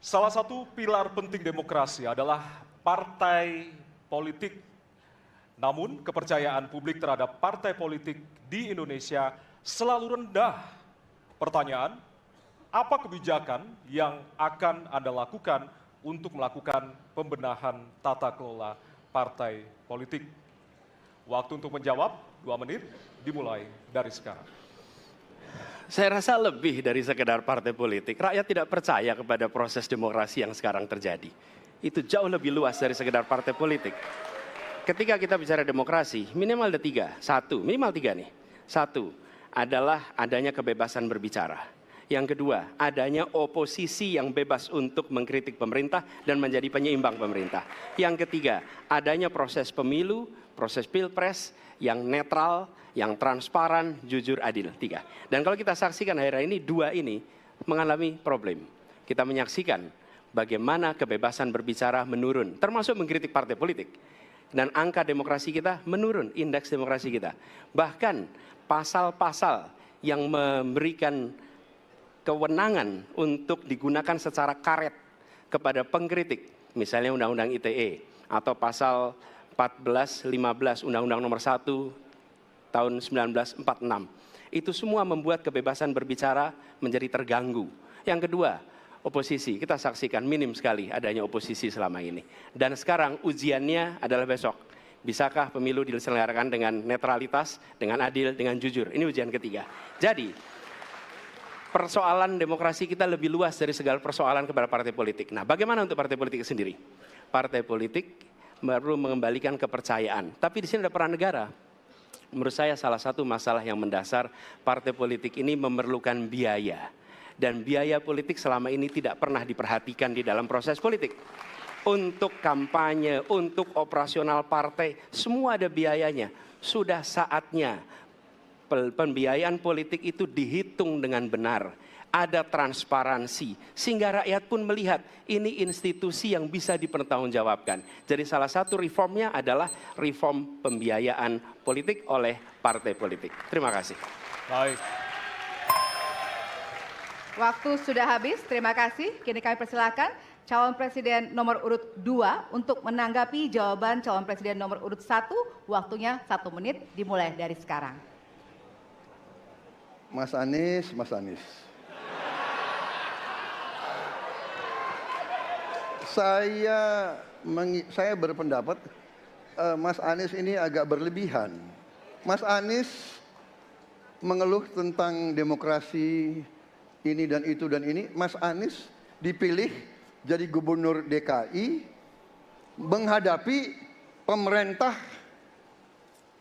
Salah satu pilar penting demokrasi adalah partai politik. Namun, kepercayaan publik terhadap partai politik di Indonesia selalu rendah. Pertanyaan, apa kebijakan yang akan Anda lakukan untuk melakukan pembenahan tata kelola partai politik? Waktu untuk menjawab 2 menit dimulai dari sekarang. Saya rasa lebih dari sekedar partai politik. Rakyat tidak percaya kepada proses demokrasi yang sekarang terjadi. Itu jauh lebih luas dari sekedar partai politik. Ketika kita bicara demokrasi, minimal ada 3. Minimal 3 nih. 1 adalah adanya kebebasan berbicara. Yang kedua, adanya oposisi yang bebas untuk mengkritik pemerintah dan menjadi penyeimbang pemerintah. Yang ketiga, adanya proses pemilu, proses pilpres yang netral, yang transparan, jujur, adil. 3. Dan kalau kita saksikan akhir-akhir ini, 2 ini mengalami problem. Kita menyaksikan bagaimana kebebasan berbicara menurun, termasuk mengkritik partai politik. Dan angka demokrasi kita menurun, indeks demokrasi kita. Bahkan pasal-pasal yang memberikan kewenangan untuk digunakan secara karet kepada pengkritik, misalnya Undang-Undang ITE atau pasal 14, 15 Undang-Undang Nomor 1 tahun 1946. Itu semua membuat kebebasan berbicara menjadi terganggu. Yang kedua, oposisi. Kita saksikan minim sekali adanya oposisi selama ini. Dan sekarang ujiannya adalah besok. Bisakah pemilu diselenggarakan dengan netralitas, dengan adil, dengan jujur? Ini ujian ketiga. Jadi, persoalan demokrasi kita lebih luas dari segala persoalan kepada partai politik. Nah, bagaimana untuk partai politik sendiri? Partai politik perlu mengembalikan kepercayaan. Tapi di sini ada peran negara. Menurut saya salah satu masalah yang mendasar partai politik ini memerlukan biaya. Dan biaya politik selama ini tidak pernah diperhatikan di dalam proses politik. Untuk kampanye, untuk operasional partai, semua ada biayanya. Sudah saatnya pembiayaan politik itu dihitung dengan benar. Ada transparansi, sehingga rakyat pun melihat ini institusi yang bisa dipertanggungjawabkan. Jadi salah satu reformnya adalah reform pembiayaan politik oleh partai politik. Terima kasih. Baik. Waktu sudah habis, terima kasih. Kini kami persilakan calon presiden nomor urut 2 untuk menanggapi jawaban calon presiden nomor urut 1. Waktunya 1 menit dimulai dari sekarang. Mas Anies. Saya berpendapat Mas Anies ini agak berlebihan. Mas Anies mengeluh tentang demokrasi ini dan itu dan ini. Mas Anies dipilih jadi gubernur DKI menghadapi pemerintah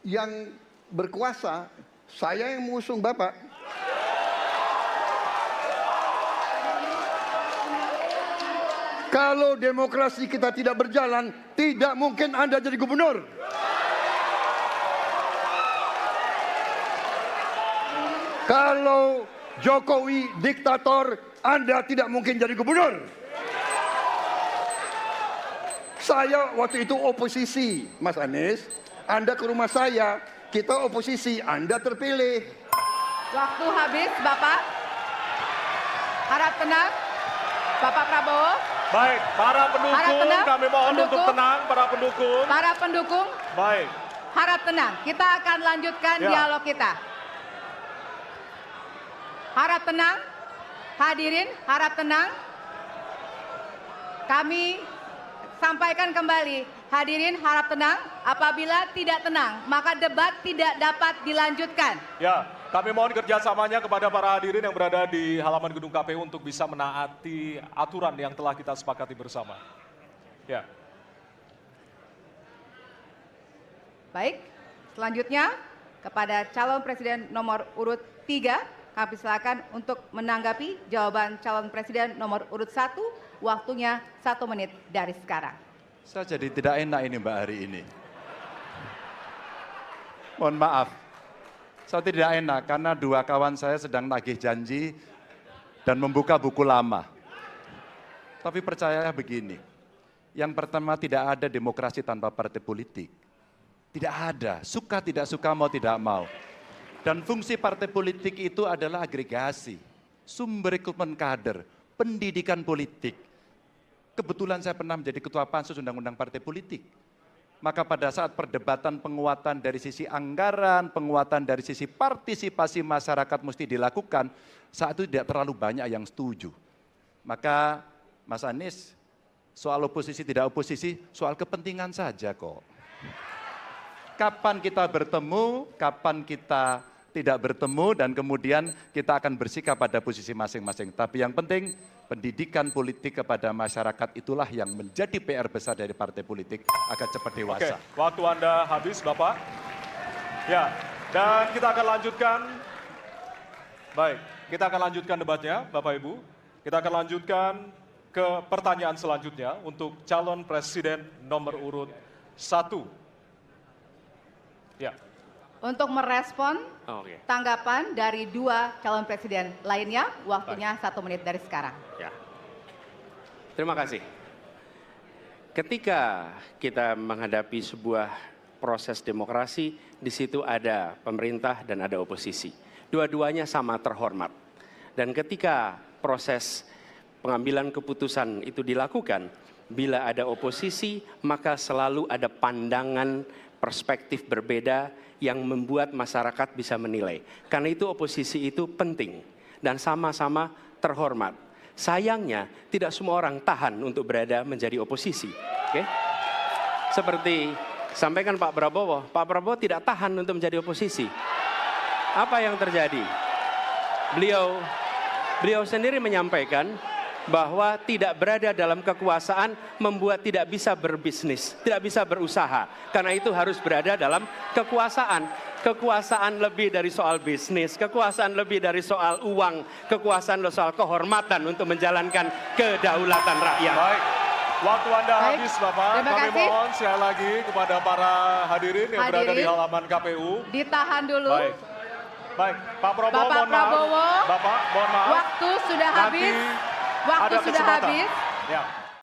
yang berkuasa. Saya yang mengusung Bapak. Kalau demokrasi kita tidak berjalan, tidak mungkin Anda jadi gubernur. Kalau Jokowi diktator, Anda tidak mungkin jadi gubernur. Saya waktu itu oposisi, Mas Anies. Anda ke rumah saya, kita oposisi, Anda terpilih. Waktu habis, Bapak. Harap tenang, Bapak Prabowo. Baik, para pendukung, kami mohon untuk tenang, para pendukung. Para pendukung, Baik. harap tenang. Kita akan lanjutkan dialog kita. Harap tenang, hadirin, harap tenang. Kami sampaikan kembali, hadirin harap tenang. Apabila tidak tenang, maka debat tidak dapat dilanjutkan. Ya, kami mohon kerjasamanya kepada para hadirin yang berada di halaman gedung KPU untuk bisa menaati aturan yang telah kita sepakati bersama. Ya. Baik, selanjutnya kepada calon presiden nomor urut 3, kami silakan untuk menanggapi jawaban calon presiden nomor urut 1. Waktunya 1 menit dari sekarang. Saya jadi tidak enak ini Mbak hari ini. Mohon maaf. Saya tidak enak karena 2 kawan saya sedang nagih janji dan membuka buku lama. Tapi percaya begini, yang pertama tidak ada demokrasi tanpa partai politik. Tidak ada, suka tidak suka, mau tidak mau. Dan fungsi partai politik itu adalah agregasi, sumber rekrutmen kader, pendidikan politik. Kebetulan saya pernah menjadi Ketua Pansus Undang-Undang Partai Politik. Maka pada saat perdebatan penguatan dari sisi anggaran, penguatan dari sisi partisipasi masyarakat mesti dilakukan, saat itu tidak terlalu banyak yang setuju. Maka Mas Anies, soal oposisi tidak oposisi, soal kepentingan saja kok. Kapan kita bertemu, kapan kita tidak bertemu, dan kemudian kita akan bersikap pada posisi masing-masing. Tapi yang penting, pendidikan politik kepada masyarakat itulah yang menjadi PR besar dari partai politik agar cepat dewasa. Oke, waktu Anda habis, Bapak. Ya, dan kita akan lanjutkan. Baik, kita akan lanjutkan debatnya, Bapak Ibu. Kita akan lanjutkan ke pertanyaan selanjutnya untuk calon presiden nomor urut 1. Ya. Untuk merespon Oke. tanggapan dari dua calon presiden lainnya, waktunya 1 menit dari sekarang. Ya. Terima kasih. Ketika kita menghadapi sebuah proses demokrasi, di situ ada pemerintah dan ada oposisi. Dua-duanya sama terhormat. Dan ketika proses pengambilan keputusan itu dilakukan, bila ada oposisi, maka selalu ada pandangan perspektif berbeda yang membuat masyarakat bisa menilai. Karena itu oposisi itu penting dan sama-sama terhormat. Sayangnya tidak semua orang tahan untuk berada menjadi oposisi. Oke? Seperti sampaikan Pak Prabowo tidak tahan untuk menjadi oposisi. Apa yang terjadi? Beliau sendiri menyampaikan bahwa tidak berada dalam kekuasaan membuat tidak bisa berbisnis, tidak bisa berusaha. Karena itu harus berada dalam kekuasaan. Kekuasaan lebih dari soal bisnis, kekuasaan lebih dari soal uang, kekuasaan soal kehormatan untuk menjalankan kedaulatan rakyat. Baik, waktu Anda Baik, habis, Bapak. terima Kami kasih. mohon sekali lagi kepada para hadirin yang berada di Hadirin. halaman KPU. Ditahan dulu. Baik, baik. Pak Prabowo, Bapak mohon maaf. Prabowo, Bapak, mohon maaf. Waktu sudah Nanti habis. Waktu ada sudah kesempatan. habis. Ya.